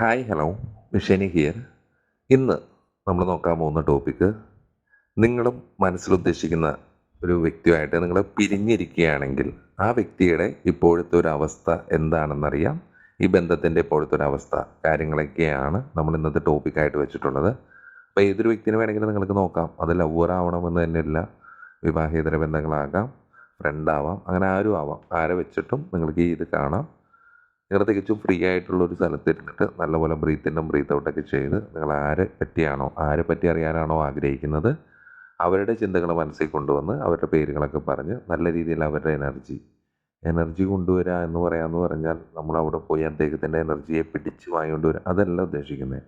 Hi hello മിഷനി here. ഇന്ന് നമ്മൾ നോക്കാൻ പോകുന്ന ടോപ്പിക്ക്, നിങ്ങളും മനസ്സിലുദ്ദേശിക്കുന്ന ഒരു വ്യക്തിയുമായിട്ട് നിങ്ങൾ പിരിഞ്ഞിരിക്കുകയാണെങ്കിൽ ആ വ്യക്തിയുടെ ഇപ്പോഴത്തെ ഒരു അവസ്ഥ എന്താണെന്നറിയാം. ഈ ബന്ധത്തിൻ്റെ ഇപ്പോഴത്തെ ഒരു അവസ്ഥ കാര്യങ്ങളൊക്കെയാണ് നമ്മൾ ഇന്നത്തെ ടോപ്പിക്കായിട്ട് വെച്ചിട്ടുള്ളത്. അപ്പോൾ ഏതൊരു വ്യക്തിനെ വേണമെങ്കിലും നിങ്ങൾക്ക് നോക്കാം. അത് ലവർ ആവണമെന്ന് തന്നെയില്ല, വിവാഹേതര ബന്ധങ്ങളാകാം, ഫ്രണ്ടാവാം, അങ്ങനെ ആരും ആവാം. ആരെ വെച്ചിട്ടും നിങ്ങൾക്ക് ഇത് കാണാം. നിങ്ങൾ തികച്ചും ഫ്രീ ആയിട്ടുള്ള ഒരു സ്ഥലത്ത് ഇരുന്നിട്ട് നല്ലപോലെ ബ്രീത്ത് ഇന്നും ബ്രീത്ത് ഔട്ടൊക്കെ ചെയ്ത് നിങ്ങൾ ആരെ പറ്റി അറിയാനാണോ ആഗ്രഹിക്കുന്നത് അവരുടെ ചിന്തകൾ മനസ്സിൽ കൊണ്ടുവന്ന് അവരുടെ പേരുകളൊക്കെ പറഞ്ഞ് നല്ല രീതിയിൽ അവരുടെ എനർജി കൊണ്ടുവരിക എന്ന് പറയാമെന്ന് പറഞ്ഞാൽ നമ്മൾ അവിടെ പോയി അദ്ദേഹത്തിൻ്റെ എനർജിയെ പിടിച്ച് വാങ്ങിക്കൊണ്ടുവരിക അതല്ല ഉദ്ദേശിക്കുന്നത്.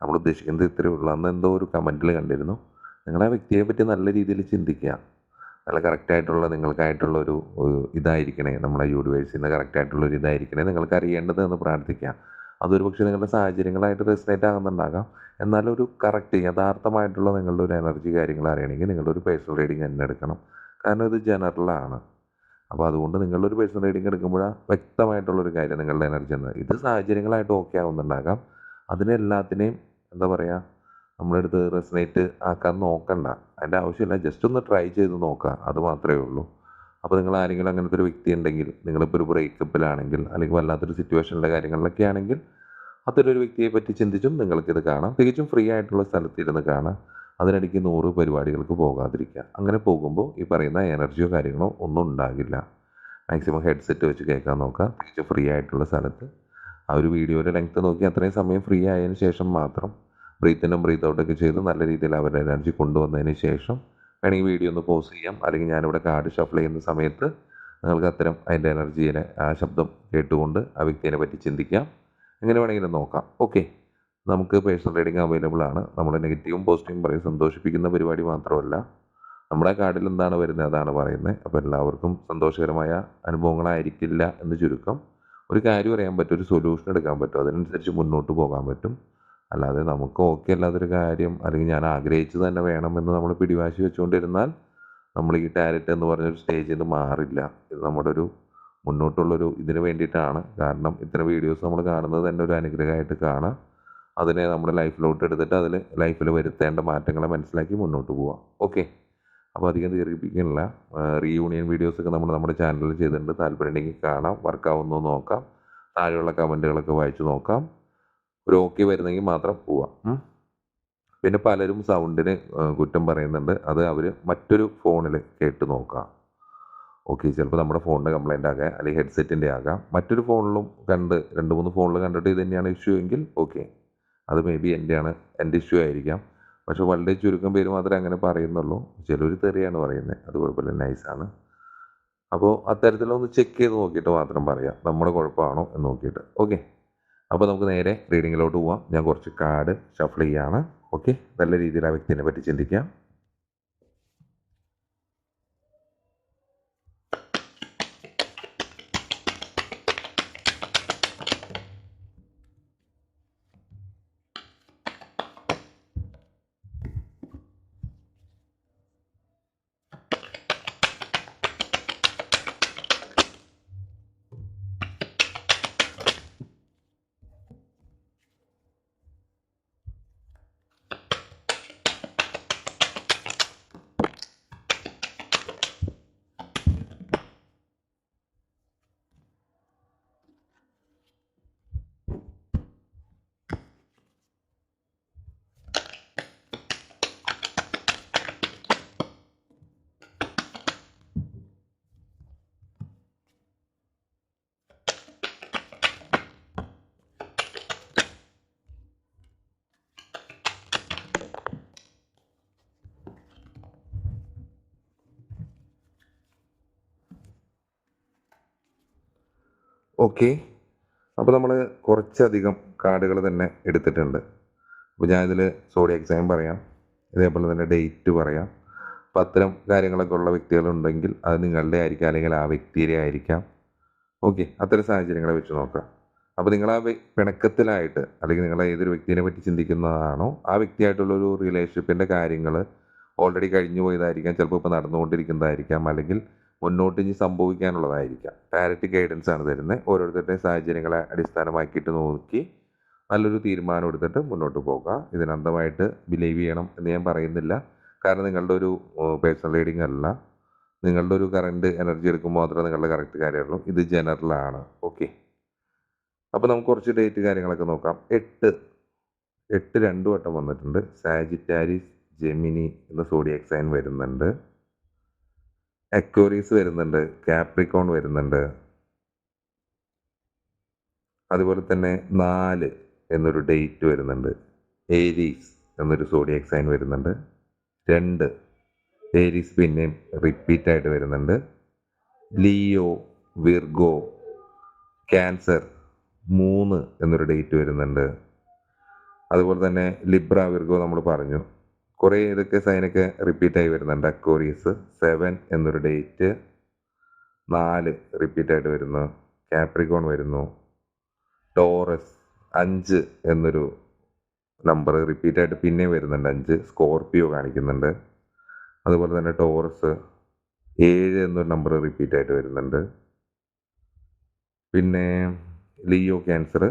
നമ്മൾ ഉദ്ദേശിക്കുന്നത് ഇത്രയേ ഉള്ളൂ. അന്ന് എന്തോ ഒരു കമൻറ്റിൽ കണ്ടിരുന്നു, നിങ്ങൾ ആ വ്യക്തിയെ പറ്റി നല്ല രീതിയിൽ ചിന്തിക്കുക. നല്ല കറക്റ്റായിട്ടുള്ള നിങ്ങൾക്കായിട്ടുള്ള ഒരു ഇതായിരിക്കണേ, നമ്മളെ യൂണിവേഴ്സിൽ നിന്ന് കറക്റ്റായിട്ടുള്ളൊരു ഇതായിരിക്കണേ നിങ്ങൾക്ക് അറിയേണ്ടത് എന്ന് പ്രാർത്ഥിക്കാം. അതൊരു പക്ഷേ നിങ്ങളുടെ സാഹചര്യങ്ങളായിട്ട് റെസിനേറ്റ് ആകുന്നുണ്ടാകാം. എന്നാലൊരു കറക്റ്റ് യഥാർത്ഥമായിട്ടുള്ള നിങ്ങളുടെ ഒരു എനർജി കാര്യങ്ങൾ അറിയണമെങ്കിൽ നിങ്ങളുടെ ഒരു പേഴ്സണൽ റീഡിങ് തന്നെ എടുക്കണം. കാരണം ഇത് ജനറലാണ്. അപ്പോൾ അതുകൊണ്ട് നിങ്ങളൊരു പേഴ്സണൽ റീഡിങ് എടുക്കുമ്പോഴാണ് വ്യക്തമായിട്ടുള്ളൊരു കാര്യം നിങ്ങളുടെ എനർജി എന്നത്. ഇത് സാഹചര്യങ്ങളായിട്ട് ഓക്കെ ആവുന്നുണ്ടാകാം. അതിനെല്ലാത്തിനെയും എന്താ പറയുക, നമ്മളെടുത്ത് റെസനേറ്റ് ആക്കാൻ നോക്കണ്ട. അതിൻ്റെ ആവശ്യമില്ല. ജസ്റ്റ് ഒന്ന് ട്രൈ ചെയ്ത് നോക്കുക, അത് മാത്രമേ ഉള്ളൂ. അപ്പോൾ നിങ്ങൾ ആരെങ്കിലും അങ്ങനത്തെ ഒരു വ്യക്തി ഉണ്ടെങ്കിൽ, നിങ്ങളിപ്പോൾ ഒരു ബ്രേക്കപ്പിലാണെങ്കിൽ അല്ലെങ്കിൽ വല്ലാത്തൊരു സിറ്റുവേഷനിലെ കാര്യങ്ങളിലൊക്കെ ആണെങ്കിൽ അത്തരൊരു വ്യക്തിയെ പറ്റി ചിന്തിച്ചും നിങ്ങൾക്കിത് കാണാം. തികച്ചും ഫ്രീ ആയിട്ടുള്ള സ്ഥലത്തിരുന്ന് കാണാം. അതിനിടയ്ക്ക് 100 പരിപാടികൾക്ക് പോകാതിരിക്കുക. അങ്ങനെ പോകുമ്പോൾ ഈ പറയുന്ന എനർജിയോ കാര്യങ്ങളോ ഒന്നും ഉണ്ടാകില്ല. മാക്സിമം ഹെഡ്സെറ്റ് വെച്ച് കേൾക്കാൻ നോക്കുക, തികച്ചും ഫ്രീ ആയിട്ടുള്ള സ്ഥലത്ത്. ആ ഒരു വീഡിയോയുടെ ലെങ്ത്ത് നോക്കി അത്രയും സമയം ഫ്രീ ആയതിനു ശേഷം മാത്രം ബ്രീത്ത് ഇന്നും ബ്രീത്ത് ഔട്ടൊക്കെ ചെയ്ത് നല്ല രീതിയിൽ അവരുടെ എനർജി കൊണ്ടുവന്നതിന് ശേഷം വേണമെങ്കിൽ വീഡിയോ ഒന്ന് പോസ് ചെയ്യാം. അല്ലെങ്കിൽ ഞാനിവിടെ കാർഡ് ഷഫിൾ ചെയ്യുന്ന സമയത്ത് നിങ്ങൾക്ക് അത്തരം അതിൻ്റെ എനർജീനെ ആ ശബ്ദം കേട്ടുകൊണ്ട് ആ വ്യക്തിയെ പറ്റി ചിന്തിക്കാം. എങ്ങനെ വേണമെങ്കിലും നോക്കാം. ഓക്കെ, നമുക്ക് പേഴ്സണൽ റീഡിങ് അവൈലബിൾ ആണ്. നമ്മൾ നെഗറ്റീവും പോസിറ്റീവും പറയും. സന്തോഷിപ്പിക്കുന്ന പരിപാടി മാത്രമല്ല, നമ്മുടെ കാർഡിൽ എന്താണ് വരുന്നത് അതാണ് പറയുന്നത്. അപ്പോൾ എല്ലാവർക്കും സന്തോഷകരമായ അനുഭവങ്ങളായിരിക്കില്ല എന്ന് ചുരുക്കം. ഒരു കാര്യം അറിയാൻ പറ്റും, ഒരു സൊല്യൂഷൻ എടുക്കാൻ പറ്റും, അതിനനുസരിച്ച് മുന്നോട്ട് പോകാൻ പറ്റും. അല്ലാതെ നമുക്ക് ഓക്കെ അല്ലാത്തൊരു കാര്യം അല്ലെങ്കിൽ ഞാൻ ആഗ്രഹിച്ചത് തന്നെ വേണമെന്ന് നമ്മൾ പിടിവാശി വെച്ചുകൊണ്ടിരുന്നാൽ നമ്മൾ ഈ ടാരറ്റ് എന്ന് പറഞ്ഞൊരു സ്റ്റേജിൽ നിന്ന് മാറില്ല. ഇത് നമ്മുടെ ഒരു മുന്നോട്ടുള്ളൊരു ഇതിന് വേണ്ടിയിട്ടാണ്. കാരണം ഇത്തരം വീഡിയോസ് നമ്മൾ കാണുന്നത് തന്നെ ഒരു അനുഗ്രഹമായിട്ട് കാണാം. അതിനെ നമ്മുടെ ലൈഫിലോട്ട് എടുത്തിട്ട് ലൈഫിൽ വരുത്തേണ്ട മാറ്റങ്ങളെ മനസ്സിലാക്കി മുന്നോട്ട് പോവാം. ഓക്കെ, അപ്പോൾ അധികം ദീർഘിപ്പിക്കുന്നില്ല. റീയൂണിയൻ വീഡിയോസൊക്കെ നമ്മുടെ ചാനലിൽ ചെയ്തിട്ടുണ്ട്. താല്പര്യമുണ്ടെങ്കിൽ കാണാം. വർക്കാവുന്നു നോക്കാം. താഴെയുള്ള കമൻറ്റുകളൊക്കെ വായിച്ച് നോക്കാം. ഒരു ഓക്കെ വരുന്നെങ്കിൽ മാത്രം പോവാം. പിന്നെ പലരും സൗണ്ടിന് കുറ്റം പറയുന്നുണ്ട്. അത് അവർ മറ്റൊരു ഫോണിൽ കേട്ട് നോക്കാം. ഓക്കെ, ചിലപ്പോൾ നമ്മുടെ ഫോണിൻ്റെ കംപ്ലൈൻ്റ് ആകാം, അല്ലെങ്കിൽ ഹെഡ്സെറ്റിൻ്റെ ആകാം. മറ്റൊരു ഫോണിലും 2-3 ഫോണിൽ കണ്ടിട്ട് ഇത് തന്നെയാണ് ഇഷ്യൂ എങ്കിൽ ഓക്കെ, അത് മേ ബി എൻ്റെ ഇഷ്യൂ ആയിരിക്കാം. പക്ഷെ വളരെ ചുരുക്കം പേര് മാത്രമേ അങ്ങനെ പറയുന്നുള്ളൂ. ചിലർ തെറിയാണ് പറയുന്നത്, അത് കുഴപ്പമില്ല, നൈസാണ്. അപ്പോൾ അത്തരത്തിലൊന്ന് ചെക്ക് ചെയ്ത് നോക്കിയിട്ട് മാത്രം പറയാം, നമ്മുടെ കുഴപ്പമാണോ എന്ന് നോക്കിയിട്ട്. ഓക്കെ, അപ്പോൾ നമുക്ക് നേരെ റീഡിങ്ങിലോട്ട് പോവാം. ഞാൻ കുറച്ച് കാർഡ് ഷഫിൾ ചെയ്യാണ്. ഓക്കെ, നല്ല രീതിയിൽ ആ വ്യക്തിനെ പറ്റി ചിന്തിക്കാം. ഓക്കെ, അപ്പോൾ നമ്മൾ കുറച്ചധികം കാർഡുകൾ തന്നെ എടുത്തിട്ടുണ്ട്. അപ്പോൾ ഞാനിതിൽ സോഡിയാക് സൈൻ പറയാം, ഇതേപോലെ തന്നെ ഡേറ്റ് പറയാം. അപ്പോൾ അത്തരം കാര്യങ്ങളൊക്കെ ഉള്ള വ്യക്തികളുണ്ടെങ്കിൽ അത് നിങ്ങളുടെ ആയിരിക്കാം, അല്ലെങ്കിൽ ആ വ്യക്തിയുടെ ആയിരിക്കാം. ഓക്കെ, അത്തരം സാഹചര്യങ്ങളെ വെച്ച് നോക്കാം. അപ്പോൾ നിങ്ങൾ ആ പിണക്കത്തിലായിട്ട് അല്ലെങ്കിൽ നിങ്ങൾ ഏതൊരു വ്യക്തിയെ പറ്റി ചിന്തിക്കുന്നതാണോ ആ വ്യക്തിയായിട്ടുള്ളൊരു റിലേഷൻഷിപ്പിൻ്റെ കാര്യങ്ങൾ ഓൾറെഡി കഴിഞ്ഞു പോയതായിരിക്കാം, ചിലപ്പോൾ ഇപ്പോൾ നടന്നുകൊണ്ടിരിക്കുന്നതായിരിക്കാം, അല്ലെങ്കിൽ മുന്നോട്ട് ഇനി സംഭവിക്കാനുള്ളതായിരിക്കാം. ടാരറ്റ് ഗൈഡൻസ് ആണ് തരുന്നത്. ഓരോരുത്തരുടെയും സാഹചര്യങ്ങളെ അടിസ്ഥാനമാക്കിയിട്ട് നോക്കി നല്ലൊരു തീരുമാനം എടുത്തിട്ട് മുന്നോട്ട് പോകുക. ഇതിനന്ധമായിട്ട് ബിലീവ് ചെയ്യണം എന്ന് ഞാൻ പറയുന്നില്ല. കാരണം നിങ്ങളുടെ ഒരു പേഴ്സണൽ റീഡിംഗ് അല്ല. നിങ്ങളുടെ ഒരു കറണ്ട് എനർജി എടുക്കുമ്പോൾ മാത്രമേ നിങ്ങളുടെ കറക്റ്റ് കാര്യമുള്ളൂ. ഇത് ജനറലാണ്. ഓക്കെ. അപ്പോൾ നമുക്ക് കുറച്ച് ഡേറ്റ് കാര്യങ്ങളൊക്കെ നോക്കാം. 8 2 വട്ടം വന്നിട്ടുണ്ട്. സാജിറ്റാരിസ്, ജെമിനി എന്ന സോഡിയാക് സൈൻ വരുന്നുണ്ട്. അക്വേറിയസ് വരുന്നുണ്ട്. കാപ്രിക്കോൺ വരുന്നുണ്ട്. അതുപോലെ തന്നെ 4 എന്നൊരു ഡേറ്റ് വരുന്നുണ്ട്. ഏരീസ് എന്നൊരു സോഡിയാക് സൈൻ വരുന്നുണ്ട്. 2 ഏരീസ് പിന്നെയും റിപ്പീറ്റായിട്ട് വരുന്നുണ്ട്. ലിയോ, വിർഗോ, ക്യാൻസർ 3 എന്നൊരു ഡേറ്റ് വരുന്നുണ്ട്. അതുപോലെ തന്നെ ലിബ്ര, വിർഗോ നമ്മൾ പറഞ്ഞു. കുറേ ഇതൊക്കെ സൈനൊക്കെ റിപ്പീറ്റായി വരുന്നുണ്ട്. അക്വേറിയസ് 7 എന്നൊരു ഡേറ്റ്, 4 റിപ്പീറ്റായിട്ട് വരുന്നു. കാപ്രിക്കോൺ വരുന്നു. ടോറസ് 5 എന്നൊരു നമ്പർ റിപ്പീറ്റായിട്ട് പിന്നെ വരുന്നുണ്ട്. 5 സ്കോർപിയോ കാണിക്കുന്നുണ്ട്. അതുപോലെ തന്നെ ടോറസ് 7 എന്നൊരു നമ്പർ റിപ്പീറ്റായിട്ട് വരുന്നുണ്ട്. പിന്നെ ലിയോ, ക്യാൻസർ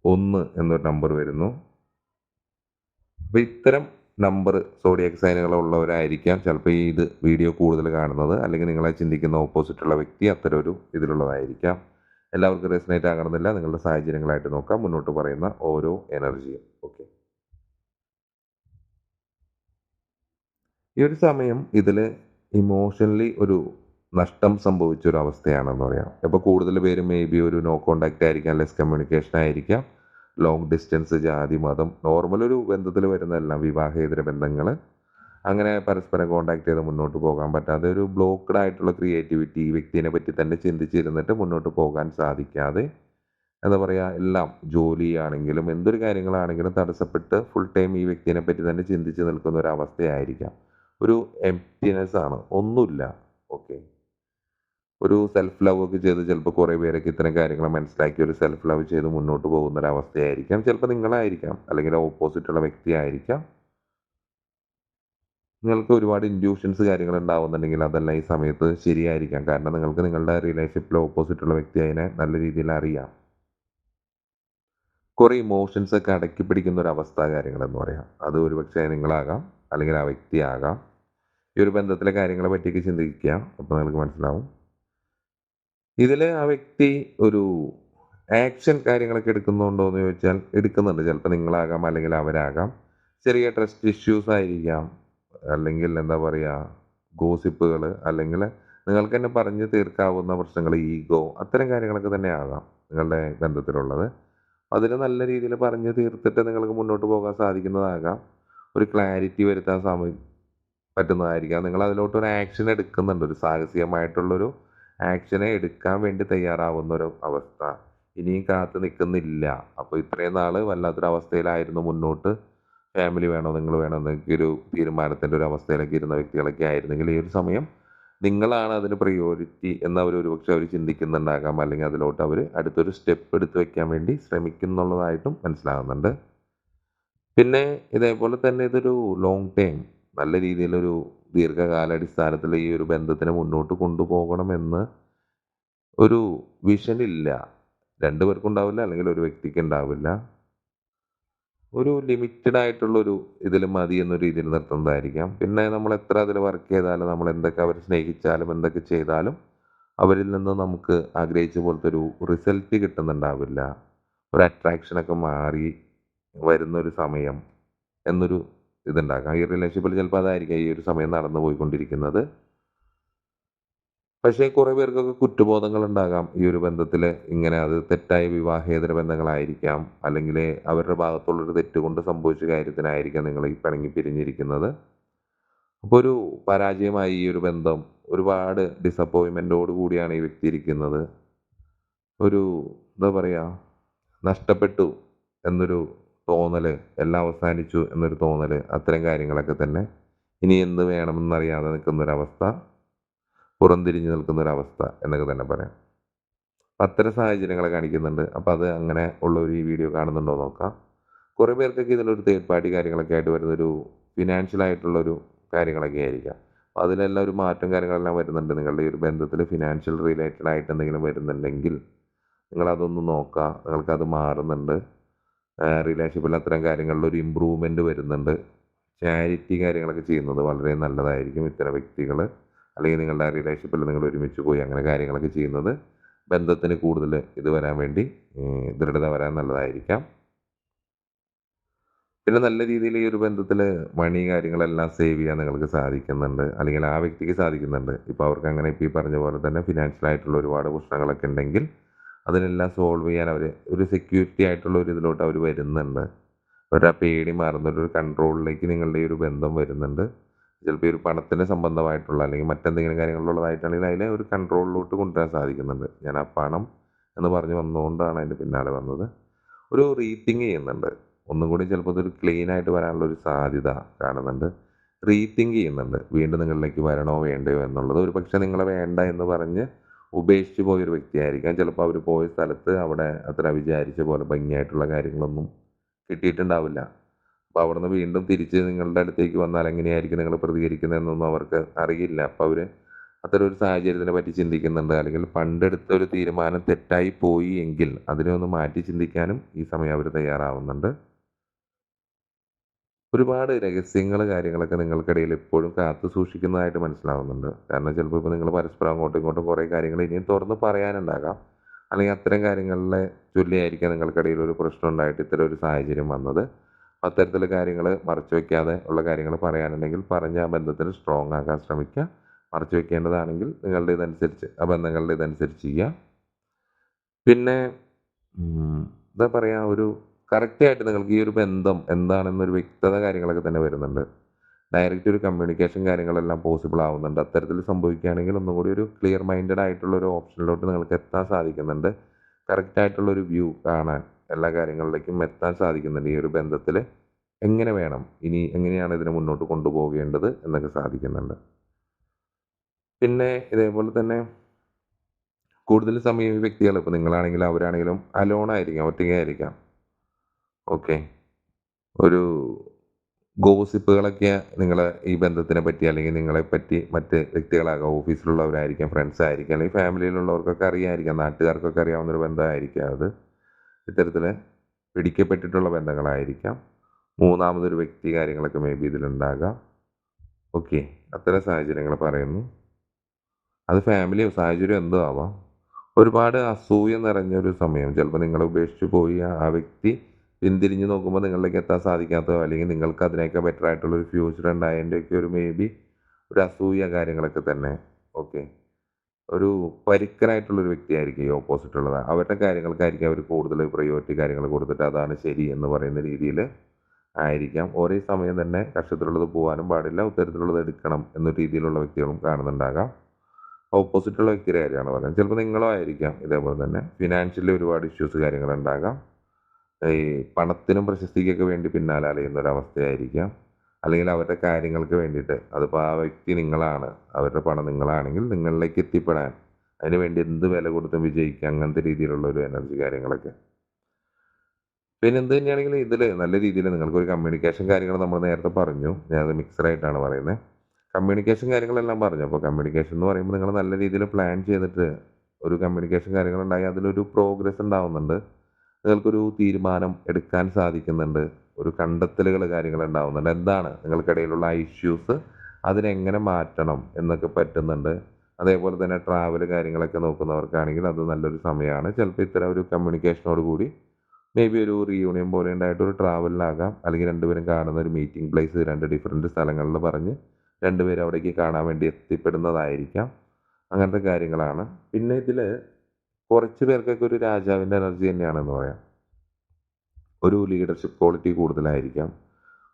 1 എന്നൊരു നമ്പർ വരുന്നു. അപ്പോൾ ഇത്തരം നമ്പർ സോഡിയാക് സൈനുകളുള്ളവരായിരിക്കാം ചിലപ്പോൾ ഇത് വീഡിയോ കൂടുതൽ കാണുന്നത്. അല്ലെങ്കിൽ നിങ്ങളെ ചിന്തിക്കുന്ന ഓപ്പോസിറ്റുള്ള വ്യക്തി അത്തരം ഒരു ഇതിലുള്ളതായിരിക്കാം. എല്ലാവർക്കും റെസനേറ്റ് ആകണമെന്നില്ല. നിങ്ങളുടെ സാഹചര്യങ്ങളായിട്ട് നോക്കാം മുന്നോട്ട് പറയുന്ന ഓരോ എനർജിയും. ഓക്കെ. ഈ ഒരു സമയം ഇതിൽ ഇമോഷണലി ഒരു നഷ്ടം സംഭവിച്ചൊരു അവസ്ഥയാണെന്ന് പറയാം. ഇപ്പോൾ കൂടുതൽ പേര് മേ ബി ഒരു നോ കോണ്ടാക്റ്റ് ആയിരിക്കാം, ലെസ് കമ്മ്യൂണിക്കേഷൻ ആയിരിക്കാം, ലോങ് ഡിസ്റ്റൻസ്, ജാതി, മതം, നോർമൽ ഒരു ബന്ധത്തിൽ വരുന്നതെല്ലാം വിവാഹേതര ബന്ധങ്ങൾ, അങ്ങനെ പരസ്പരം കോണ്ടാക്ട് ചെയ്ത് മുന്നോട്ട് പോകാൻ പറ്റാതെ ഒരു ബ്ലോക്ക്ഡ് ആയിട്ടുള്ള ക്രിയേറ്റിവിറ്റി, ഈ വ്യക്തിയെ പറ്റി തന്നെ ചിന്തിച്ചിരുന്നിട്ട് മുന്നോട്ട് പോകാൻ സാധിക്കാതെ, എന്താ പറയുക, എല്ലാം ജോലിയാണെങ്കിലും എന്തൊരു കാര്യങ്ങളാണെങ്കിലും തടസ്സപ്പെട്ട് ഫുൾ ടൈം ഈ വ്യക്തിയെ പറ്റി തന്നെ ചിന്തിച്ച് നിൽക്കുന്ന ഒരു അവസ്ഥയായിരിക്കാം. ഒരു എംപ്റ്റിനെസ് ആണ്, ഒന്നുമില്ല. ഓക്കെ. ഒരു സെൽഫ് ലവ് ഒക്കെ ചെയ്ത് ചിലപ്പോൾ കുറേ പേരൊക്കെ ഇത്തരം കാര്യങ്ങൾ മനസ്സിലാക്കി ഒരു സെൽഫ് ലവ് ചെയ്ത് മുന്നോട്ട് പോകുന്ന ഒരു അവസ്ഥയായിരിക്കാം. ചിലപ്പോൾ നിങ്ങളായിരിക്കാം, അല്ലെങ്കിൽ ഓപ്പോസിറ്റുള്ള വ്യക്തി ആയിരിക്കാം. നിങ്ങൾക്ക് ഒരുപാട് ഇൻഡ്യൂഷൻസ് കാര്യങ്ങൾ ഉണ്ടാവുന്നുണ്ടെങ്കിൽ അതെല്ലാം ഈ സമയത്ത് ശരിയായിരിക്കാം. കാരണം നിങ്ങൾക്ക് നിങ്ങളുടെ റിലേഷൻഷിപ്പിൽ ഓപ്പോസിറ്റുള്ള വ്യക്തി അതിനെ നല്ല രീതിയിൽ അറിയാം. കുറേ ഇമോഷൻസ് ഒക്കെ അടക്കി പിടിക്കുന്ന ഒരു അവസ്ഥ കാര്യങ്ങളെന്ന് പറയാം. അത് ഒരുപക്ഷെ നിങ്ങളാകാം, അല്ലെങ്കിൽ ആ വ്യക്തിയാകാം. ഈ ഒരു ബന്ധത്തിലെ കാര്യങ്ങളെ പറ്റിയൊക്കെ ചിന്തിക്കുക. അപ്പോൾ നിങ്ങൾക്ക് മനസ്സിലാവും. ഇതിൽ ആ വ്യക്തി ഒരു ആക്ഷൻ കാര്യങ്ങളൊക്കെ എടുക്കുന്നുണ്ടോ എന്ന് ചോദിച്ചാൽ എടുക്കുന്നുണ്ട്. ചിലപ്പോൾ നിങ്ങളാകാം, അല്ലെങ്കിൽ അവരാകാം. ചെറിയ ട്രസ്റ്റ് ഇഷ്യൂസ് ആയിരിക്കാം, അല്ലെങ്കിൽ എന്താ പറയുക, ഗോസിപ്പുകൾ, അല്ലെങ്കിൽ നിങ്ങൾക്ക് തന്നെ പറഞ്ഞ് തീർക്കാവുന്ന പ്രശ്നങ്ങൾ, ഈഗോ, അത്തരം കാര്യങ്ങളൊക്കെ തന്നെ ആകാം നിങ്ങളുടെ ബന്ധത്തിലുള്ളത്. അതിന് നല്ല രീതിയിൽ പറഞ്ഞ് തീർത്തിട്ട് നിങ്ങൾക്ക് മുന്നോട്ട് പോകാൻ സാധിക്കുന്നതാകാം. ഒരു ക്ലാരിറ്റി വരുത്താൻ പറ്റുന്നതായിരിക്കാം. നിങ്ങൾ അതിലോട്ടൊരു ആക്ഷൻ എടുക്കുന്നുണ്ട്. ഒരു സാഹസികമായിട്ടുള്ളൊരു ആക്ഷനെ എടുക്കാൻ വേണ്ടി തയ്യാറാവുന്ന ഒരു അവസ്ഥ. ഇനിയും കാത്തു നിൽക്കുന്നില്ല. അപ്പോൾ ഇത്രയും നാൾ വല്ലാത്തൊരവസ്ഥയിലായിരുന്നു മുന്നോട്ട്. ഫാമിലി വേണോ, നിങ്ങൾ വേണോ എന്നൊക്കെ ഒരു തീരുമാനത്തിൻ്റെ ഒരു അവസ്ഥയിലൊക്കെ ഇരുന്ന വ്യക്തികളൊക്കെ ആയിരുന്നെങ്കിൽ ഈ ഒരു സമയം നിങ്ങളാണ് അതിന് പ്രയോറിറ്റി എന്ന് ഒരുപക്ഷെ അവർ ചിന്തിക്കുന്നുണ്ടാകാം. അല്ലെങ്കിൽ അതിലോട്ട് അവർ അടുത്തൊരു സ്റ്റെപ്പ് എടുത്ത് വെക്കാൻ വേണ്ടി ശ്രമിക്കുന്നുള്ളതായിട്ടും മനസ്സിലാകുന്നുണ്ട്. പിന്നെ ഇതേപോലെ തന്നെ ഇതൊരു ലോങ് ടൈം നല്ല രീതിയിലൊരു ദീർഘകാലാടിസ്ഥാനത്തിൽ ഈ ഒരു ബന്ധത്തിനെ മുന്നോട്ട് കൊണ്ടുപോകണമെന്ന് ഒരു വിഷൻ ഇല്ല. 2 പേർക്കും ഉണ്ടാവില്ല, അല്ലെങ്കിൽ ഒരു വ്യക്തിക്ക് ഉണ്ടാവില്ല. ഒരു ലിമിറ്റഡ് ആയിട്ടുള്ളൊരു ഇതിൽ മതി എന്നൊരു രീതിയിൽ നിർത്തുന്നതായിരിക്കാം. പിന്നെ നമ്മൾ എത്ര അതിൽ വർക്ക് ചെയ്താലും, നമ്മൾ എന്തൊക്കെ അവർ സ്നേഹിച്ചാലും എന്തൊക്കെ ചെയ്താലും അവരിൽ നിന്ന് നമുക്ക് ആഗ്രഹിച്ച പോലത്തെ ഒരു റിസൾട്ട് കിട്ടുന്നുണ്ടാവില്ല. ഒരു അട്രാക്ഷനൊക്കെ മാറി വരുന്നൊരു സമയം എന്നൊരു ഇതുണ്ടാക്കാം. ഈ റിലേഷൻഷിപ്പിൽ ചിലപ്പോൾ അതായിരിക്കാം ഈ ഒരു സമയം നടന്നു പോയിക്കൊണ്ടിരിക്കുന്നത്. പക്ഷേ കുറേ പേർക്കൊക്കെ കുറ്റബോധങ്ങൾ ഉണ്ടാകാം ഈ ഒരു ബന്ധത്തിൽ. ഇങ്ങനെ അത് തെറ്റായ വിവാഹേതര ബന്ധങ്ങളായിരിക്കാം, അല്ലെങ്കിൽ അവരുടെ ഭാഗത്തുള്ളൊരു തെറ്റുകൊണ്ട് സംഭവിച്ച കാര്യത്തിനായിരിക്കാം നിങ്ങൾ ഈ പിണങ്ങി പിരിഞ്ഞിരിക്കുന്നത്. അപ്പോൾ ഒരു പരാജയമായി ഈ ഒരു ബന്ധം. ഒരുപാട് ഡിസപ്പോയിൻമെൻറ്റോട് കൂടിയാണ് ഈ വ്യക്തി ഇരിക്കുന്നത്. ഒരു എന്താ പറയുക, നഷ്ടപ്പെട്ടു എന്നൊരു തോന്നൽ, എല്ലാം അവസാനിച്ചു എന്നൊരു തോന്നൽ, അത്തരം കാര്യങ്ങളൊക്കെ തന്നെ. ഇനി എന്ത് വേണമെന്നറിയാതെ നിൽക്കുന്നൊരവസ്ഥ, പുറംതിരിഞ്ഞ് നിൽക്കുന്നൊരവസ്ഥ എന്നൊക്കെ തന്നെ പറയാം. അത്തരം സാഹചര്യങ്ങളെ കാണിക്കുന്നുണ്ട്. അപ്പോൾ അത് അങ്ങനെ ഉള്ളൊരു ഈ വീഡിയോ കാണുന്നുണ്ടോ നോക്കാം. കുറേ പേർക്കൊക്കെ ഇതിലൊരു തേർഡ് പാർട്ടി കാര്യങ്ങളൊക്കെ ആയിട്ട് വരുന്നൊരു ഫിനാൻഷ്യൽ ആയിട്ടുള്ളൊരു കാര്യങ്ങളൊക്കെ ആയിരിക്കാം. അപ്പോൾ അതിലെല്ലാം ഒരു മാറ്റം കാര്യങ്ങളെല്ലാം വരുന്നുണ്ട്. നിങ്ങളുടെ ഈ ഒരു ബന്ധത്തിൽ ഫിനാൻഷ്യൽ റിലേറ്റഡ് ആയിട്ട് എന്തെങ്കിലും വരുന്നുണ്ടെങ്കിൽ നിങ്ങളതൊന്ന് നോക്കുക. നിങ്ങൾക്കത് മാറുന്നുണ്ട്. റിലേഷൻഷിപ്പിൽ അത്തരം കാര്യങ്ങളിൽ ഒരു ഇമ്പ്രൂവ്മെൻറ്റ് വരുന്നുണ്ട്. ചാരിറ്റി കാര്യങ്ങളൊക്കെ ചെയ്യുന്നത് വളരെ നല്ലതായിരിക്കും. ഇത്തരം വ്യക്തികൾ അല്ലെങ്കിൽ നിങ്ങളുടെ ആ റിലേഷൻഷിപ്പിൽ നിങ്ങൾ ഒരുമിച്ച് പോയി അങ്ങനെ കാര്യങ്ങളൊക്കെ ചെയ്യുന്നത് ബന്ധത്തിന് കൂടുതൽ ഇത് വരാൻ വേണ്ടി ദൃഢത വരാൻ നല്ലതായിരിക്കാം. പിന്നെ നല്ല രീതിയിൽ ഈ ഒരു ബന്ധത്തിൽ മണി കാര്യങ്ങളെല്ലാം സേവ് ചെയ്യാൻ നിങ്ങൾക്ക് സാധിക്കുന്നുണ്ട്. അല്ലെങ്കിൽ ആ വ്യക്തിക്ക് സാധിക്കുന്നുണ്ട്. ഇപ്പോൾ അവർക്ക് അങ്ങനെ ഇപ്പോൾ ഈ പറഞ്ഞ പോലെ തന്നെ ഫിനാൻഷ്യൽ ആയിട്ടുള്ള ഒരുപാട് പ്രശ്നങ്ങളൊക്കെ ഉണ്ടെങ്കിൽ അതിനെല്ലാം സോൾവ് ചെയ്യാൻ അവർ ഒരു സെക്യൂരിറ്റി ആയിട്ടുള്ള ഒരു ഇതിലോട്ട് അവർ വരുന്നുണ്ട്. അവരുടെ ആ പേടി മാറുന്നുണ്ട്. ഒരു കൺട്രോളിലേക്ക് നിങ്ങളുടെ ഈ ഒരു ബന്ധം വരുന്നുണ്ട്. ചിലപ്പോൾ ഈ ഒരു പണത്തിന് സംബന്ധമായിട്ടുള്ള അല്ലെങ്കിൽ മറ്റെന്തെങ്കിലും കാര്യങ്ങളിലുള്ളതായിട്ടാണെങ്കിൽ അതിനെ ഒരു കൺട്രോളിലോട്ട് കൊണ്ടുവരാൻ സാധിക്കുന്നുണ്ട്. ഞാൻ ആ പണം എന്ന് പറഞ്ഞ് വന്നുകൊണ്ടാണ് അതിൻ്റെ പിന്നാലെ വന്നത്. ഒരു റീതിങ്ക് ചെയ്യുന്നുണ്ട്. ഒന്നും കൂടി ചിലപ്പോൾ ഇതൊരു ക്ലീൻ ആയിട്ട് വരാനുള്ള ഒരു സാധ്യത കാണുന്നുണ്ട്. റീതിങ്ക് ചെയ്യുന്നുണ്ട്. വീണ്ടും നിങ്ങളിലേക്ക് വരണോ വേണ്ടയോ എന്നുള്ളത്. ഒരു പക്ഷേ നിങ്ങളെ വേണ്ട എന്ന് പറഞ്ഞ് ഉപേക്ഷിച്ച് പോയൊരു വ്യക്തിയായിരിക്കാം. ചിലപ്പോൾ അവർ പോയ സ്ഥലത്ത് അവിടെ അത്ര വിചാരിച്ച പോലെ ഭംഗിയായിട്ടുള്ള കാര്യങ്ങളൊന്നും കിട്ടിയിട്ടുണ്ടാവില്ല. അപ്പോൾ അവിടുന്ന് വീണ്ടും തിരിച്ച് നിങ്ങളുടെ അടുത്തേക്ക് വന്നാൽ എങ്ങനെയായിരിക്കും നിങ്ങൾ പ്രതികരിക്കുന്നതെന്നൊന്നും അവർക്ക് അറിയില്ല. അപ്പോൾ അവർ അത്തരം ഒരു സാഹചര്യത്തിനെ പറ്റി ചിന്തിക്കുന്നുണ്ട്. അല്ലെങ്കിൽ പണ്ടെടുത്ത ഒരു തീരുമാനം തെറ്റായി പോയി എങ്കിൽ അതിനെ ഒന്ന് മാറ്റി ചിന്തിക്കാനും ഈ സമയം അവർ തയ്യാറാവുന്നുണ്ട്. ഒരുപാട് രഹസ്യങ്ങൾ കാര്യങ്ങളൊക്കെ നിങ്ങൾക്കിടയിൽ എപ്പോഴും കാത്തു സൂക്ഷിക്കുന്നതായിട്ട് മനസ്സിലാവുന്നുണ്ട്. കാരണം ചിലപ്പോൾ ഇപ്പോൾ നിങ്ങൾ പരസ്പരം അങ്ങോട്ടും ഇങ്ങോട്ടും കുറേ കാര്യങ്ങൾ ഇനിയും തുറന്ന് പറയാനുണ്ടാകാം. അല്ലെങ്കിൽ അത്തരം കാര്യങ്ങളെ ചൊല്ലിയായിരിക്കാം നിങ്ങൾക്കിടയിൽ ഒരു പ്രശ്നം ഉണ്ടായിട്ട് ഇത്തരം ഒരു സാഹചര്യം വന്നത്. അത്തരത്തിലുള്ള കാര്യങ്ങൾ മറച്ചു വയ്ക്കാതെ ഉള്ള കാര്യങ്ങൾ പറയാനുണ്ടെങ്കിൽ പറഞ്ഞ് ആ ബന്ധത്തിൽ സ്ട്രോങ് ആക്കാൻ ശ്രമിക്കുക. മറച്ചു വയ്ക്കേണ്ടതാണെങ്കിൽ നിങ്ങളുടെ ഇതനുസരിച്ച് ആ ബന്ധങ്ങളുടെ ഇതനുസരിച്ച് ചെയ്യുക. പിന്നെ എന്താ പറയുക, ഒരു കറക്റ്റായിട്ട് നിങ്ങൾക്ക് ഈ ഒരു ബന്ധം എന്താണെന്നൊരു വ്യക്തത കാര്യങ്ങളൊക്കെ തന്നെ വരുന്നുണ്ട്. ഡയറക്റ്റ് ഒരു കമ്മ്യൂണിക്കേഷൻ കാര്യങ്ങളെല്ലാം പോസിബിൾ ആവുന്നുണ്ട്. അത്തരത്തിൽ സംഭവിക്കുകയാണെങ്കിൽ ഒന്നും കൂടി ഒരു ക്ലിയർ മൈൻഡഡ് ആയിട്ടുള്ള ഒരു ഓപ്ഷനിലോട്ട് നിങ്ങൾക്ക് എത്താൻ സാധിക്കുന്നുണ്ട്. കറക്റ്റായിട്ടുള്ളൊരു വ്യൂ കാണാൻ എല്ലാ കാര്യങ്ങളിലേക്കും എത്താൻ സാധിക്കുന്നുണ്ട്. ഈ ഒരു ബന്ധത്തിൽ എങ്ങനെ വേണം, ഇനി എങ്ങനെയാണ് ഇതിനെ മുന്നോട്ട് കൊണ്ടുപോകേണ്ടത് എന്നൊക്കെ സാധിക്കുന്നുണ്ട്. പിന്നെ ഇതേപോലെ തന്നെ കൂടുതൽ സമയം ഈ വ്യക്തികൾ ഇപ്പോൾ നിങ്ങളാണെങ്കിലും അവരാണെങ്കിലും അലോൺ ആയിരിക്കാം, ഒറ്റയ്ക്കായിരിക്കാം. ഓക്കെ. ഒരു ഗോസിപ്പുകളൊക്കെ നിങ്ങളെ ഈ ബന്ധത്തിനെ പറ്റി അല്ലെങ്കിൽ നിങ്ങളെ പറ്റി മറ്റ് വ്യക്തികളാകാം, ഓഫീസിലുള്ളവരായിരിക്കാം, ഫ്രണ്ട്സ് ആയിരിക്കാം, അല്ലെങ്കിൽ ഫാമിലിയിലുള്ളവർക്കൊക്കെ അറിയാമായിരിക്കാം, നാട്ടുകാർക്കൊക്കെ അറിയാവുന്നൊരു ബന്ധമായിരിക്കാം അത്. ഇത്തരത്തിൽ പിടിക്കപ്പെട്ടിട്ടുള്ള ബന്ധങ്ങളായിരിക്കാം. മൂന്നാമതൊരു വ്യക്തി കാര്യങ്ങളൊക്കെ മേ ബി ഇതിലുണ്ടാകാം. ഓക്കെ. അത്തരം സാഹചര്യങ്ങൾ പറയുന്നു. അത് ഫാമിലിയോ സാഹചര്യമോ എന്തോ ആവാം. ഒരുപാട് അസൂയ നിറഞ്ഞൊരു സമയം. ചിലപ്പോൾ നിങ്ങളെ ഉപേക്ഷിച്ച് പോയി ആ വ്യക്തി പിന്തിരിഞ്ഞ് നോക്കുമ്പോൾ നിങ്ങളിലേക്ക് എത്താൻ സാധിക്കാത്തതോ അല്ലെങ്കിൽ നിങ്ങൾക്ക് അതിനേക്കാൾ ബെറ്റർ ആയിട്ടുള്ളൊരു ഫ്യൂച്ചർ ഉണ്ടായതിൻ്റെയൊക്കെ ഒരു മേ ബി ഒരു അസൂയ കാര്യങ്ങളൊക്കെ തന്നെ. ഓക്കെ. ഒരു പരുക്കനായിട്ടുള്ളൊരു വ്യക്തിയായിരിക്കും ഈ ഓപ്പോസിറ്റ് ഉള്ളത്. അവരുടെ കാര്യങ്ങൾക്കായിരിക്കും അവർ കൂടുതൽ പ്രയോറിറ്റി കാര്യങ്ങൾ കൊടുത്തിട്ട് അതാണ് ശരി എന്ന് പറയുന്ന രീതിയിൽ ആയിരിക്കാം. ഒരേ സമയം തന്നെ കഷ്ടത്തിലുള്ളത് പോകാനും പാടില്ല, ഉത്തരത്തിലുള്ളത് എടുക്കണം എന്ന രീതിയിലുള്ള വ്യക്തികളും കാണുന്നുണ്ടാകാം. ഓപ്പോസിറ്റുള്ള വ്യക്തിയുടെ കാര്യമാണ് പറയുന്നത്. ചിലപ്പോൾ നിങ്ങളോ ആയിരിക്കാം ഇതേപോലെ തന്നെ ഫിനാൻഷ്യലി ഒരുപാട് ഇഷ്യൂസ് കാര്യങ്ങളുണ്ടാകാം. ഈ പണത്തിനും പ്രശസ്തിക്കൊക്കെ വേണ്ടി പിന്നാലെ അലയുന്ന ഒരവസ്ഥയായിരിക്കാം. അല്ലെങ്കിൽ അവരുടെ കാര്യങ്ങൾക്ക് വേണ്ടിയിട്ട് അതിപ്പോൾ ആ വ്യക്തി നിങ്ങളാണ്, അവരുടെ പണം നിങ്ങളാണെങ്കിൽ നിങ്ങളിലേക്ക് എത്തിപ്പെടാൻ അതിന് വേണ്ടി എന്ത് വില കൊടുത്തും വിജയിക്കുക, അങ്ങനത്തെ രീതിയിലുള്ള ഒരു എനർജി കാര്യങ്ങളൊക്കെ. പിന്നെ എന്ത് തന്നെയാണെങ്കിലും ഇതിൽ നല്ല രീതിയിൽ നിങ്ങൾക്കൊരു കമ്മ്യൂണിക്കേഷൻ കാര്യങ്ങൾ നമ്മൾ നേരത്തെ പറഞ്ഞു. ഞാനത് മിക്സഡായിട്ടാണ് പറയുന്നത്. കമ്മ്യൂണിക്കേഷൻ കാര്യങ്ങളെല്ലാം പറഞ്ഞു. അപ്പോൾ കമ്മ്യൂണിക്കേഷൻ എന്ന് പറയുമ്പോൾ നിങ്ങൾ നല്ല രീതിയിൽ പ്ലാൻ ചെയ്തിട്ട് ഒരു കമ്മ്യൂണിക്കേഷൻ കാര്യങ്ങളുണ്ടായി അതിലൊരു പ്രോഗ്രസ് ഉണ്ടാവുന്നുണ്ട്. നിങ്ങൾക്കൊരു തീരുമാനം എടുക്കാൻ സാധിക്കുന്നുണ്ട്. ഒരു കണ്ടെത്തലുകൾ കാര്യങ്ങൾ ഉണ്ടാവുന്നുണ്ട്. എന്താണ് നിങ്ങൾക്കിടയിലുള്ള ഇഷ്യൂസ്, അതിനെങ്ങനെ മാറ്റണം എന്നൊക്കെ പറ്റുന്നുണ്ട്. അതേപോലെ തന്നെ ട്രാവൽ കാര്യങ്ങളൊക്കെ നോക്കുന്നവർക്കാണെങ്കിൽ അത് നല്ലൊരു സമയമാണ്. ചിലപ്പോൾ ഇത്തരം ഒരു കമ്മ്യൂണിക്കേഷനോട് കൂടി മേ ബി ഒരു റീയൂണിയൻ പോലെ ഉണ്ടായിട്ട് ഒരു ട്രാവലിലാകാം. അല്ലെങ്കിൽ രണ്ടുപേരും കാണുന്ന ഒരു മീറ്റിംഗ് പ്ലേസ് 2 ഡിഫറൻറ്റ് സ്ഥലങ്ങളിൽ പറഞ്ഞ് രണ്ടുപേരും അവിടേക്ക് കാണാൻ വേണ്ടി എത്തിപ്പെടുന്നതായിരിക്കാം. അങ്ങനത്തെ കാര്യങ്ങളാണ്. പിന്നെ ഇതിൽ കുറച്ച് പേർക്കൊക്കെ ഒരു രാജാവിൻ്റെ എനർജി തന്നെയാണെന്ന് പറയാം. ഒരു ലീഡർഷിപ്പ് ക്വാളിറ്റി കൂടുതലായിരിക്കാം.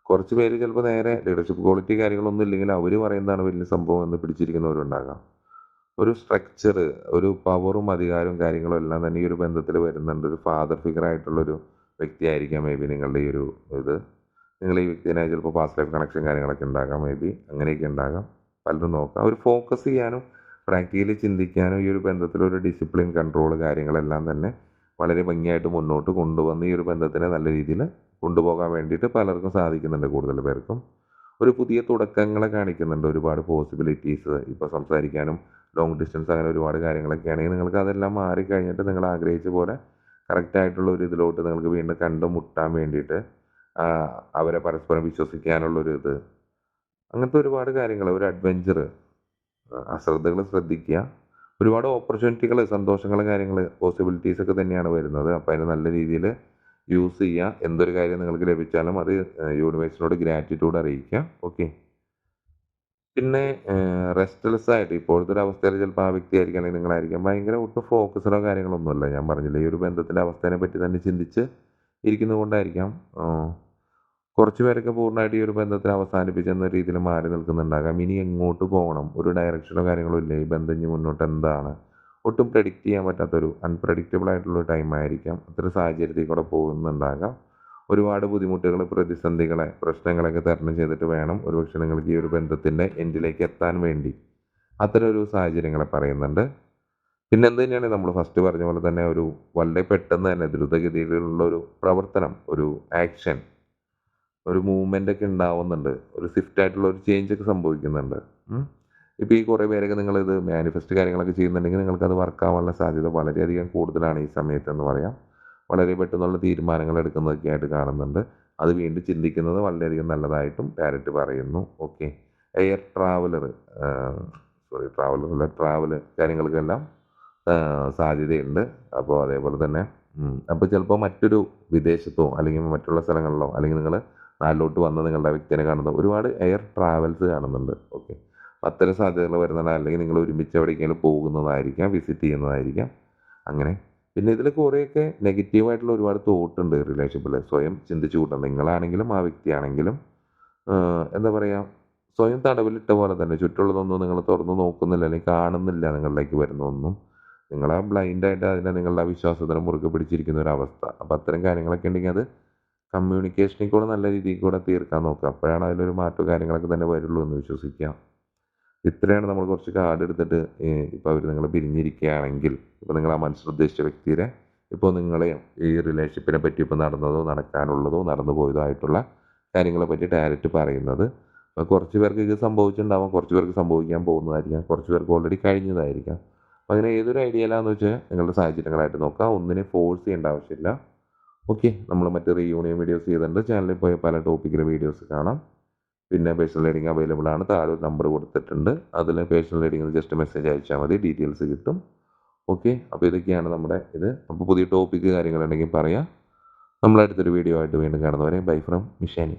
കുറച്ച് പേര് ചിലപ്പോൾ നേരെ ലീഡർഷിപ്പ് ക്വാളിറ്റി കാര്യങ്ങളൊന്നും ഇല്ലെങ്കിൽ അവർ പറയുന്നതാണ് വലിയ സംഭവം എന്ന് പിടിച്ചിരിക്കുന്നവരുണ്ടാകാം. ഒരു സ്ട്രക്ചർ, ഒരു പവറും അധികാരവും കാര്യങ്ങളും എല്ലാം തന്നെ ഈ ഒരു ബന്ധത്തിൽ വരുന്നുണ്ട്. ഒരു ഫാദർ ഫിഗർ ആയിട്ടുള്ളൊരു വ്യക്തിയായിരിക്കാം മേ ബി നിങ്ങളുടെ ഈ ഒരു ഇത്. നിങ്ങൾ ഈ വ്യക്തിനെ ചിലപ്പോൾ പാസ്റ്റ് ലൈഫ് കണക്ഷൻ കാര്യങ്ങളൊക്കെ ഉണ്ടാകാം, മേ ബി അങ്ങനെയൊക്കെ ഉണ്ടാകാം. പലരും നോക്കാം. ഒരു ഫോക്കസ് ചെയ്യാനും പ്രാക്ടിക്കലി ചിന്തിക്കാനും ഈ ഒരു ബന്ധത്തിലൊരു ഡിസിപ്ലിൻ, കൺട്രോൾ കാര്യങ്ങളെല്ലാം തന്നെ വളരെ ഭംഗിയായിട്ട് മുന്നോട്ട് കൊണ്ടുവന്ന് ഈ ഒരു ബന്ധത്തിനെ നല്ല രീതിയിൽ കൊണ്ടുപോകാൻ വേണ്ടിയിട്ട് പലർക്കും സാധിക്കുന്നുണ്ട്. കൂടുതൽ പേർക്കും ഒരു പുതിയ തുടക്കങ്ങളെ കാണിക്കുന്നുണ്ട്. ഒരുപാട് പോസിബിലിറ്റീസ് ഇപ്പോൾ സംസാരിക്കാനും ലോങ് ഡിസ്റ്റൻസ് അങ്ങനെ ഒരുപാട് കാര്യങ്ങളൊക്കെ ആണെങ്കിൽ നിങ്ങൾക്ക് അതെല്ലാം മാറിക്കഴിഞ്ഞിട്ട് നിങ്ങൾ ആഗ്രഹിച്ച പോലെ കറക്റ്റായിട്ടുള്ള ഒരു ഇതിലോട്ട് നിങ്ങൾക്ക് വീണ്ടും കണ്ടുമുട്ടാൻ വേണ്ടിയിട്ട് അവരെ പരസ്പരം വിശ്വസിക്കാനുള്ളൊരു ഇത്, അങ്ങനത്തെ ഒരുപാട് കാര്യങ്ങൾ, ഒരു അഡ്വെഞ്ചർ, അശ്രദ്ധകൾ ശ്രദ്ധിക്കുക. ഒരുപാട് ഓപ്പർച്യൂണിറ്റികൾ, സന്തോഷങ്ങൾ, കാര്യങ്ങൾ, പോസിബിലിറ്റീസ് ഒക്കെ തന്നെയാണ് വരുന്നത്. അപ്പോൾ അതിന് നല്ല രീതിയിൽ യൂസ് ചെയ്യുക. എന്തൊരു കാര്യം നിങ്ങൾക്ക് ലഭിച്ചാലും അത് യൂണിവേഴ്സിനോട് ഗ്രാറ്റിറ്റ്യൂഡ് അറിയിക്കുക. ഓക്കെ. പിന്നെ റെസ്റ്റ്ലെസ് ആയിട്ട് ഇപ്പോഴത്തെ ഒരു അവസ്ഥയിൽ ചിലപ്പോൾ ആ വ്യക്തിയായിരിക്കും അല്ലെങ്കിൽ നിങ്ങളായിരിക്കാം ഭയങ്കര ഒട്ടും ഫോക്കസ്ഡോ കാര്യങ്ങളൊന്നുമല്ല. ഞാൻ പറഞ്ഞില്ലേ, ഈ ഒരു ബന്ധത്തിൻ്റെ അവസ്ഥേനെ പറ്റി തന്നെ ചിന്തിച്ച് ഇരിക്കുന്നത് കൊണ്ടായിരിക്കാം കുറച്ച് പേരൊക്കെ പൂർണ്ണമായിട്ട് ഈ ഒരു ബന്ധത്തെ അവസാനിപ്പിച്ചെന്ന രീതിയിൽ മാറി നിൽക്കുന്നുണ്ടാകാം. ഇനി എങ്ങോട്ട് പോകണം, ഒരു ഡയറക്ഷനോ കാര്യങ്ങളോ ഇല്ല. ഈ ബന്ധം ഇനി മുന്നോട്ട് എന്താണ്, ഒട്ടും പ്രെഡിക്റ്റ് ചെയ്യാൻ പറ്റാത്തൊരു അൺപ്രഡിക്റ്റബിൾ ആയിട്ടുള്ള ടൈം ആയിരിക്കാം. അത്തരം സാഹചര്യത്തിൽ കൂടെ പോകുന്നുണ്ടാകാം. ഒരുപാട് ബുദ്ധിമുട്ടുകൾ, പ്രതിസന്ധികളെ, പ്രശ്നങ്ങളൊക്കെ തരണം ചെയ്തിട്ട് വേണം ഒരുപക്ഷെ നിങ്ങൾക്ക് ഈ ഒരു ബന്ധത്തിൻ്റെ എൻഡിലേക്ക് എത്താൻ വേണ്ടി. അത്തരം ഒരു സാഹചര്യങ്ങളെ പറയുന്നുണ്ട്. പിന്നെ എന്ത് തന്നെയാണ് നമ്മൾ ഫസ്റ്റ് പറഞ്ഞ പോലെ തന്നെ ഒരു വളരെ പെട്ടെന്ന് തന്നെ ദ്രുതഗതിയിലുള്ള ഒരു പ്രവർത്തനം, ഒരു ആക്ഷൻ, ഒരു മൂവ്മെൻ്റ് ഒക്കെ ഉണ്ടാവുന്നുണ്ട്. ഒരു സ്വിഫ്റ്റ് ആയിട്ടുള്ള ഒരു ചേഞ്ച് ഒക്കെ സംഭവിക്കുന്നുണ്ട്. ഇപ്പോൾ ഈ കുറേ പേരൊക്കെ നിങ്ങളിത് മാനിഫെസ്റ്റ് കാര്യങ്ങളൊക്കെ ചെയ്യുന്നുണ്ടെങ്കിൽ നിങ്ങൾക്കത് വർക്കാവാനുള്ള സാധ്യത വളരെയധികം കൂടുതലാണ് ഈ സമയത്തെന്ന് പറയാം. വളരെ പെട്ടെന്നുള്ള തീരുമാനങ്ങൾ എടുക്കുന്നതൊക്കെ ആയിട്ട് കാണുന്നുണ്ട്. അത് വീണ്ടും ചിന്തിക്കുന്നത് വളരെയധികം നല്ലതായിട്ടും ടാരറ്റ് പറയുന്നു. ഓക്കെ. എയർ ട്രാവലർ, ട്രാവൽ കാര്യങ്ങൾക്കെല്ലാം സാധ്യതയുണ്ട്. അപ്പോൾ അതേപോലെ തന്നെ അപ്പോൾ ചിലപ്പോൾ മറ്റൊരു വിദേശത്തോ അല്ലെങ്കിൽ മറ്റുള്ള സ്ഥലങ്ങളിലോ അല്ലെങ്കിൽ നിങ്ങൾ നാട്ടിലോട്ട് വന്ന് നിങ്ങളുടെ വ്യക്തിനെ കാണുന്നത് ഒരുപാട് എയർ ട്രാവൽസ് കാണുന്നുണ്ട്. ഓക്കെ. അത്തരം സാധ്യതകൾ വരുന്നുണ്ട്. അല്ലെങ്കിൽ നിങ്ങൾ ഒരുമിച്ച് എവിടേക്കെങ്കിലും പോകുന്നതായിരിക്കാം, വിസിറ്റ് ചെയ്യുന്നതായിരിക്കാം. അങ്ങനെ പിന്നെ ഇതിൽ കുറേയൊക്കെ നെഗറ്റീവായിട്ടുള്ള ഒരുപാട് തോട്ടുണ്ട് റിലേഷൻഷിപ്പിൽ. സ്വയം ചിന്തിച്ചു കൂട്ടണം. നിങ്ങളാണെങ്കിലും ആ വ്യക്തിയാണെങ്കിലും എന്താ പറയുക, സ്വയം തടവിലിട്ട പോലെ തന്നെ ചുറ്റുള്ളതൊന്നും നിങ്ങൾ തുറന്നു നോക്കുന്നില്ല അല്ലെങ്കിൽ കാണുന്നില്ല നിങ്ങളിലേക്ക് വരുന്നതൊന്നും. നിങ്ങൾ ആ ബ്ലൈൻഡായിട്ട് അതിനെ നിങ്ങളുടെ വിശ്വാസത്തിന് മുറുകെ പിടിച്ചിരിക്കുന്ന ഒരു അവസ്ഥ. അപ്പോൾ അത്തരം കാര്യങ്ങളൊക്കെ ഉണ്ടെങ്കിൽ അത് കമ്മ്യൂണിക്കേഷനിൽ കൂടെ നല്ല രീതിയിൽ കൂടെ തീർക്കാൻ നോക്കുക. അപ്പോഴാണ് അതിലൊരു മാറ്റവും കാര്യങ്ങളൊക്കെ തന്നെ വരുള്ളൂ എന്ന് വിശ്വസിക്കാം. ഇത്രയാണ് നമ്മൾ കുറച്ച് കാർഡ് എടുത്തിട്ട് ഇപ്പോൾ അവർ നിങ്ങളെ പിരിഞ്ഞിരിക്കുകയാണെങ്കിൽ, ഇപ്പോൾ നിങ്ങൾ ആ മനസ്സിലുദ്ദേശിച്ച വ്യക്തിയെ ഇപ്പോൾ നിങ്ങളെ ഈ റിലേഷൻഷിപ്പിനെ പറ്റി ഇപ്പോൾ നടന്നതോ നടക്കാനുള്ളതോ നടന്നു പോയതോ ആയിട്ടുള്ള കാര്യങ്ങളെ പറ്റി ടാരറ്റ് പറയുന്നത്. അപ്പോൾ കുറച്ച് പേർക്ക് ഇത് സംഭവിച്ചിട്ടുണ്ടാവാം, കുറച്ച് പേർക്ക് സംഭവിക്കാൻ പോകുന്നതായിരിക്കാം, കുറച്ച് പേർക്ക് ഓൾറെഡി കഴിഞ്ഞതായിരിക്കാം. അപ്പോൾ അങ്ങനെ ഏതൊരു ഐഡിയയിലാണെന്ന് വെച്ചാൽ നിങ്ങളുടെ സാഹചര്യങ്ങളായിട്ട് നോക്കുക. ഒന്നിനെ ഫോഴ്സ് ചെയ്യേണ്ട ആവശ്യമില്ല. ഓക്കെ. നമ്മൾ മറ്റ് റീയൂണിയൻ വീഡിയോസ് ചെയ്തിട്ടുണ്ട്. ചാനലിൽ പോയി പല ടോപ്പിക്കിലെ വീഡിയോസ് കാണാം. പിന്നെ പേഴ്സണൽ റീഡിംഗ് അവൈലബിൾ ആണ്. താഴെ ഒരു നമ്പർ കൊടുത്തിട്ടുണ്ട്. അതിൽ പേഴ്സണൽ റീഡിംഗിൽ ജസ്റ്റ് മെസ്സേജ് അയച്ചാൽ മതി, ഡീറ്റെയിൽസ് കിട്ടും. ഓക്കെ. അപ്പോൾ ഇതൊക്കെയാണ് നമ്മുടെ ഇത്. അപ്പോൾ പുതിയ ടോപ്പിക്ക് കാര്യങ്ങളുണ്ടെങ്കിൽ പറയാം. നമ്മളടുത്തൊരു വീഡിയോ ആയിട്ട് വീണ്ടും കാണുന്നവരെ ബൈ ഫ്രം മിഷാനി.